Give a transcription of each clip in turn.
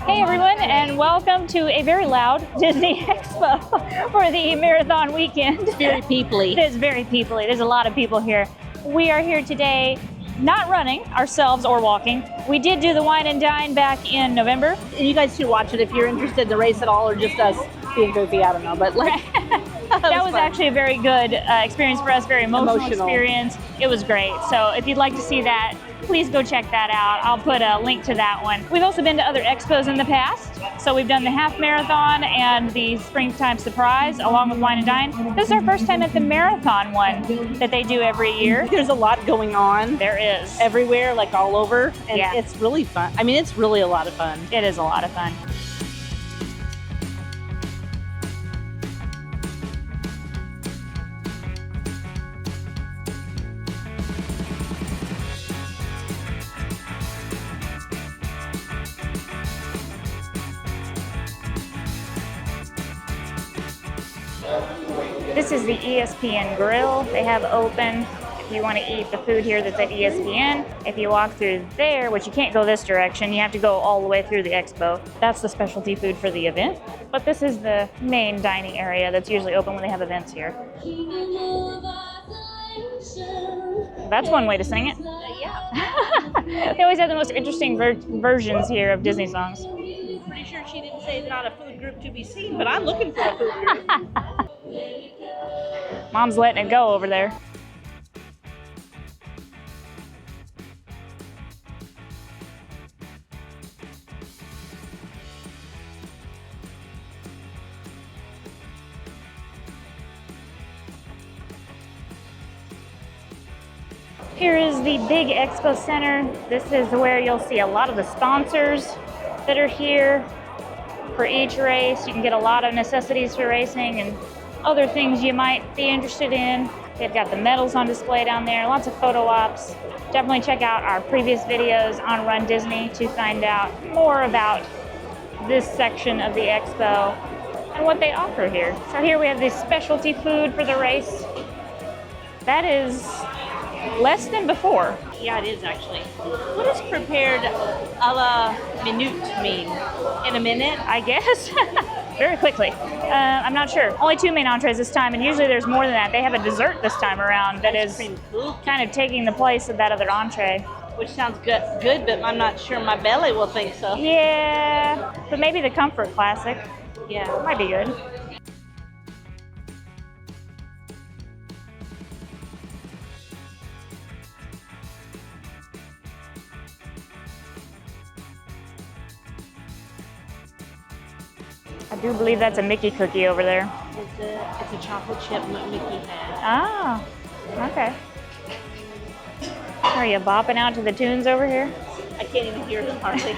Hey everyone, and welcome to a very loud Disney Expo for the marathon weekend. It's very peoply. It is very peoply. There's a lot of people here. We are here today, not running ourselves or walking. We did do the wine and dine back in November. And you guys should watch it if you're interested in the race at all, or just us being goofy. I don't know, but like that was actually a very good experience for us. Very emotional experience. It was great. So if you'd like to see that, please go check that out. I'll put a link to that one. We've also been to other expos in the past. So we've done the half marathon and the springtime surprise along with wine and dine. This is our first time at the marathon one that they do every year. There's a lot going on. There is. Everywhere, like all over. And yeah, it's really fun. I mean, it's really a lot of fun. It is a lot of fun. This is the ESPN Grill. They have open if you want to eat the food here that's at ESPN. If you walk through there, which you can't go this direction, you have to go all the way through the expo. That's the specialty food for the event. But this is the main dining area that's usually open when they have events here. That's one way to sing it. Yeah. They always have the most interesting versions here of Disney songs. Pretty sure she didn't say not a food group to be seen, but I'm looking for a food group. Mom's letting it go over there. Here is the big expo center. This is where you'll see a lot of the sponsors that are here for each race. You can get a lot of necessities for racing and other things you might be interested in. They've got the medals on display down there, lots of photo ops. Definitely check out our previous videos on Run Disney to find out more about this section of the expo and what they offer here. So here we have this specialty food for the race. That is less than before. Yeah, it is actually. What does prepared a la minute mean? In a minute? I guess. Very quickly. I'm not sure. Only 2 main entrees this time, and usually there's more than that. They have a dessert this time around that is kind of taking the place of that other entree. Which sounds good, but I'm not sure my belly will think so. Yeah, but maybe the Comfort Classic. Yeah. Might be good. I do believe that's a Mickey cookie over there. It's a chocolate chip Mickey had. Ah, okay. Are you bopping out to the tunes over here? I can't even hear them hardly.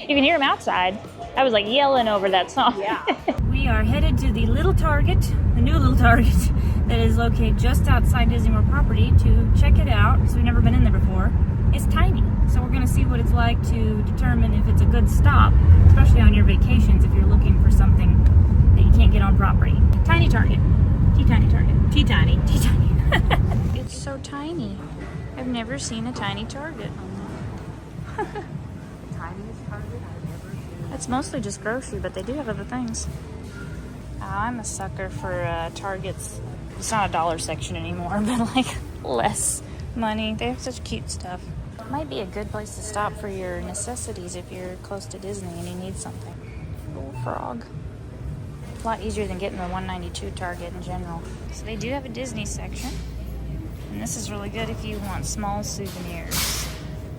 You can hear them outside. I was like yelling over that song. Yeah. We are headed to the little Target, the new little Target, that is located just outside Disney World property to check it out, because we've never been in there before. It's tiny, so we're going to see what it's like to determine if it's a good stop, especially on your vacations if you're looking for something that you can't get on property. Tiny Target. Teeny Target. Teeny. It's so tiny. I've never seen a tiny Target. The tiniest Target I've ever seen. It's mostly just grocery, but they do have other things. I'm a sucker for Targets. It's not a dollar section anymore, but like less money. They have such cute stuff. It might be a good place to stop for your necessities if you're close to Disney and you need something. Little frog. A lot easier than getting the 192 Target in general. So they do have a Disney section. And this is really good if you want small souvenirs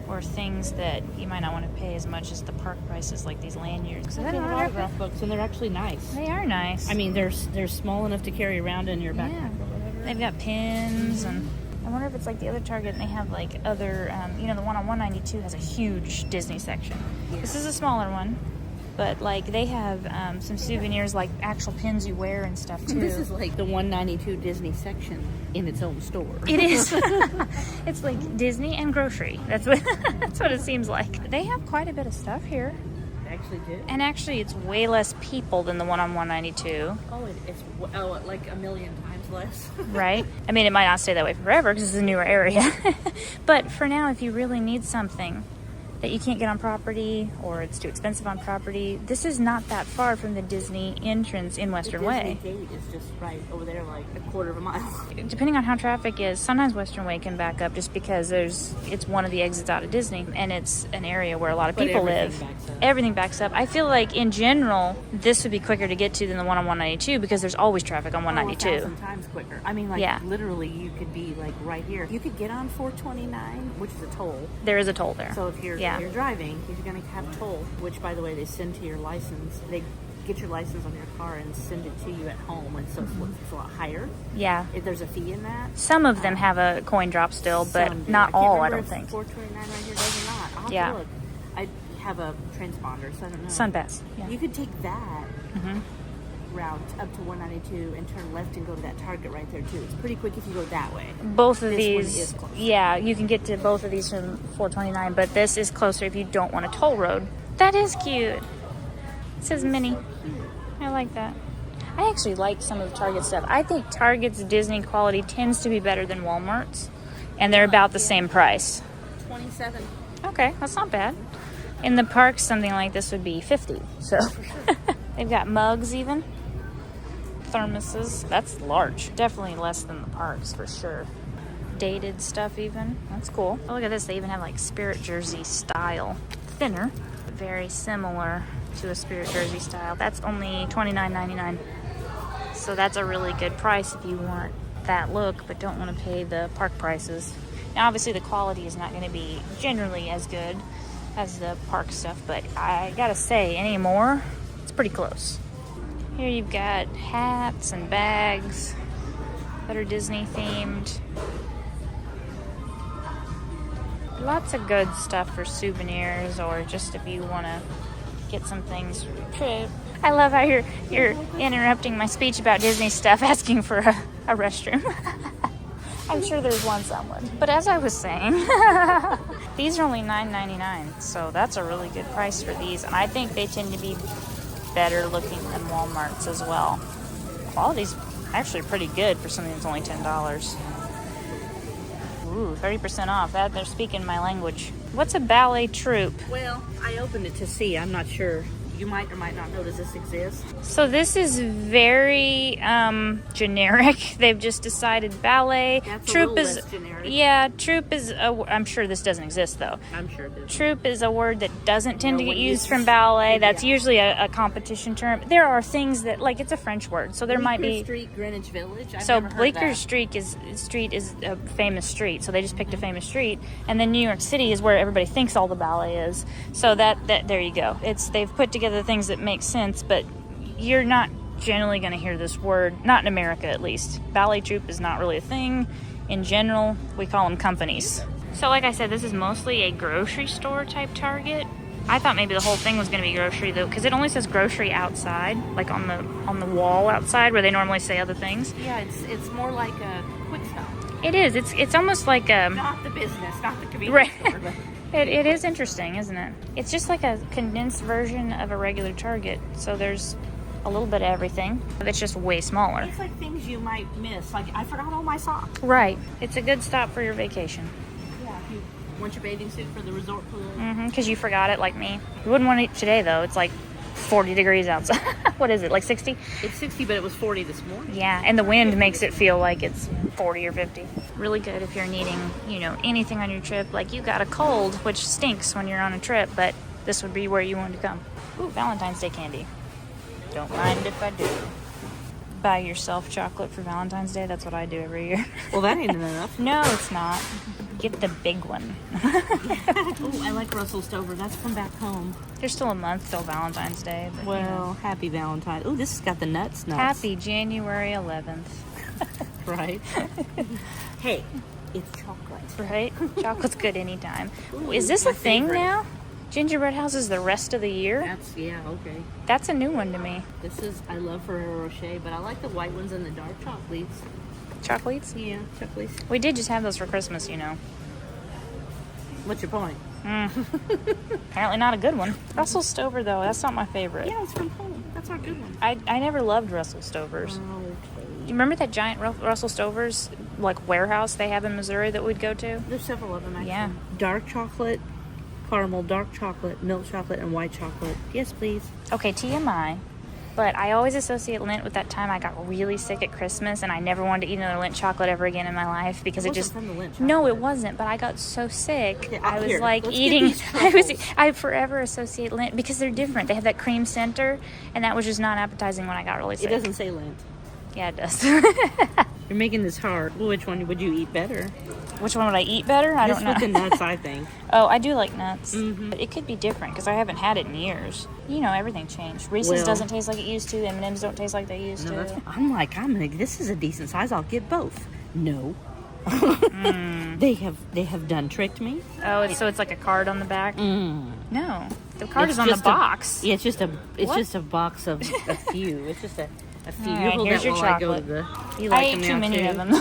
or things that you might not want to pay as much as the park prices, like these lanyards. They have autograph books, and they're actually nice. They are nice. I mean, they're small enough to carry around in your backpack or whatever. They've got pins, and I wonder if it's like the other Target and they have like other, the one on 192 has a huge Disney section. Yeah. This is a smaller one, but like they have some souvenirs, like actual pins you wear and stuff too. This is like the 192 Disney section in its own store. It is. It's like Disney and grocery. That's what it seems like. They have quite a bit of stuff here. They actually do. And actually, it's way less people than the one on 192. Oh, it's like a million times less. Right? I mean, it might not stay that way forever because it's a newer area. But for now, if you really need something, that you can't get on property or it's too expensive on property. This is not that far from the Disney entrance in Western Way. The Disney gate is just right over there, like a quarter of a mile. Depending on how traffic is, sometimes Western Way can back up just because it's one of the exits out of Disney, and it's an area where a lot of people live. Everything backs up. I feel like in general, this would be quicker to get to than the one on 192 because there's always traffic on 192. 1,000 times quicker. I mean, like literally, you could be like right here. You could get on 429, which is a toll. There is a toll there. So if you're driving, if you're going to have toll, which by the way they send to your license, they get your license on your car and send it to you at home, and so it's a lot higher. Yeah. If there's a fee in that. Some of them have a coin drop still, but not all, I don't think. 429 right here does or not. I'll have to look. I have a transponder, so I don't know. SunPass. Yeah. You could take that route up to 192 and turn left and go to that Target right there too. It's pretty quick if you go that way. Both of these, you can get to both of these from 429, but this is closer if you don't want a toll road. That is cute. It says Minnie. I like that. I actually like some of the Target stuff. I think Target's Disney quality tends to be better than Walmart's, and they're about the same price. 27. Okay, that's not bad. In the parks, something like this would be 50. So they've got mugs even. Thermoses. That's large. Definitely less than the parks for sure. Dated stuff even. That's cool. Oh, look at this. They even have like Spirit Jersey style. Thinner. Very similar to a Spirit Jersey style. That's only $29.99. So that's a really good price if you want that look but don't want to pay the park prices. Now obviously the quality is not going to be generally as good as the park stuff, but I gotta say anymore it's pretty close. Here you've got hats and bags that are Disney themed. Lots of good stuff for souvenirs or just if you want to get some things for your trip. I love how you're interrupting my speech about Disney stuff, asking for a restroom. I'm sure there's one somewhere. But as I was saying, these are only $9.99, so that's a really good price for these. And I think they tend to be better looking than Walmart's as well. Quality's actually pretty good for something that's only $10. Ooh, 30% off. That they're speaking my language. What's a ballet troupe? Well, I opened it to see. I'm not sure. You might or might not know. Does this exist? So this is very generic. They've just decided ballet. That's troupe a is less generic. Yeah, troupe is. I'm sure this doesn't exist though. I'm sure it does. Troupe is a word that doesn't tend to get used from ballet. That's usually a competition term. There are things that like it's a French word, so there might be. Bleecker Street, Greenwich Village. So Bleecker Street is a famous street. So they just picked a famous street, and then New York City is where everybody thinks all the ballet is. So that there you go. They've put together things that make sense, but you're not generally going to hear this word, not in America at least. Ballet troupe is not really a thing. In general, we call them companies. So like I said, this is mostly a grocery store type Target. I thought maybe the whole thing was going to be grocery though, because it only says grocery outside, like on the wall outside where they normally say other things. Yeah, it's more like a quick stop. It is. It's almost like a not the business, not the convenience store. But It is interesting, isn't it? It's just like a condensed version of a regular Target. So there's a little bit of everything. It's just way smaller. it's like things you might miss. Like I forgot all my socks. Right. It's a good stop for your vacation. Yeah, if you want your bathing suit for the resort pool. Because you forgot it like me. You wouldn't want it today, though. It's like 40 degrees outside. What is it, like 60? It's 60, but it was 40 this morning. Yeah, and the wind makes it feel like it's 40 or 50. Really good if you're needing, anything on your trip. Like you got a cold, which stinks when you're on a trip, but this would be where you want to come. Ooh, Valentine's Day candy. Don't mind if I do. Buy yourself chocolate for Valentine's Day. That's what I do every year. Well, that ain't enough. No, it's not. Get the big one. Oh, I like Russell Stover. That's from back home. There's still a month till Valentine's Day. But, Well, happy Valentine. Oh, this has got the nuts. Happy January 11th. Right. Hey, it's chocolate. Right? Chocolate's good anytime. Ooh, Is this my a thing favorite. now? Gingerbread houses the rest of the year? Okay. That's a new one to me. This is, I love Ferrero Rocher, but I like the white ones and the dark chocolates. Chocolates? Yeah, chocolates. We did just have those for Christmas, What's your point? Apparently not a good one. Russell Stover, though, that's not my favorite. Yeah, it's from home. That's our good one. I never loved Russell Stovers. Okay. Do you remember that giant Russell Stover's warehouse they have in Missouri that we'd go to? There's several of them, actually. Yeah. Dark chocolate caramel, dark chocolate, milk chocolate, and white chocolate. Yes, please. Okay, TMI. But I always associate Lindt with that time I got really sick at Christmas, and I never wanted to eat another Lindt chocolate ever again in my life because It it wasn't just from the Lindt no, chocolate. it wasn't. But I got so sick, Okay, I was here, like let's get eating. these truffles. I forever associate Lindt because they're different. They have that cream center, and that was just not appetizing when I got really sick. It doesn't say Lindt. Yeah, it does. You're making this hard. Well, which one would you eat better? Which one would I eat better? I This don't know. with the nuts, I think. Oh, I do like nuts. Mhm. But it could be different because I haven't had it in years. You know, everything changed. Reese's Well- doesn't taste like it used to. M&M's don't taste like they used No, to. I'm like, this is a decent size. I'll get both. No. They have done tricked me. Oh, so it's like a card on the back? Mm. No, the card It's is on the just box. Yeah, it's just a What? box of a few. It's just a few. All You right, hold here's that your while I go to chocolate. the. You I like ate them too now, many too? of them.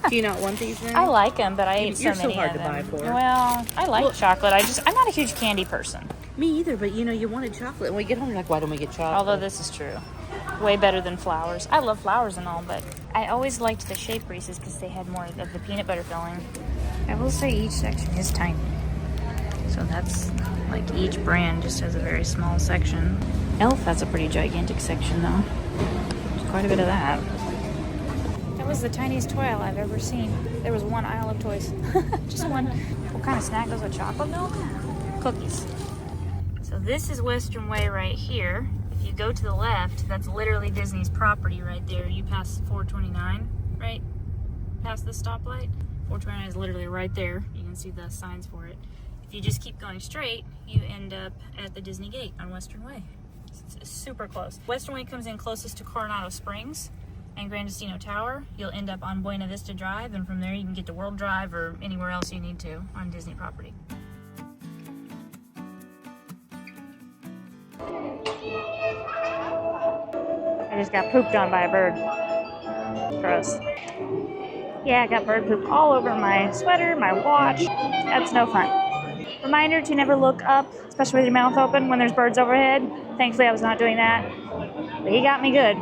Do you not want these then? I like them, but I ate so You're so many hard of to them. buy for. Well, I like chocolate. I'm not a huge candy person. Me either, but you wanted chocolate. And we get home, you're like, why don't we get chocolate? Although this is true. Way better than flowers. I love flowers and all, but I always liked the shape Reese's because they had more of the peanut butter filling. I will say each section is tiny. So that's like each brand just has a very small section. Elf has a pretty gigantic section though. There's quite a bit of that. That was the tiniest toy aisle I've ever seen. There was one aisle of toys. Just one. What kind of snack goes with chocolate milk? Cookies. So this is Western Way right here. If you go to the left, that's literally Disney's property right there. You pass 429, right? Past the stoplight. 429 is literally right there. You can see the signs for it. If you just keep going straight, you end up at the Disney Gate on Western Way. It's super close. Western Way comes in closest to Coronado Springs and Gran Destino Tower. You'll end up on Buena Vista Drive, and from there you can get to World Drive or anywhere else you need to on Disney property. I just got pooped on by a bird. Gross. Yeah, I got bird poop all over my sweater, my watch. That's no fun. Reminder to never look up, especially with your mouth open when there's birds overhead. Thankfully, I was not doing that. But he got me good.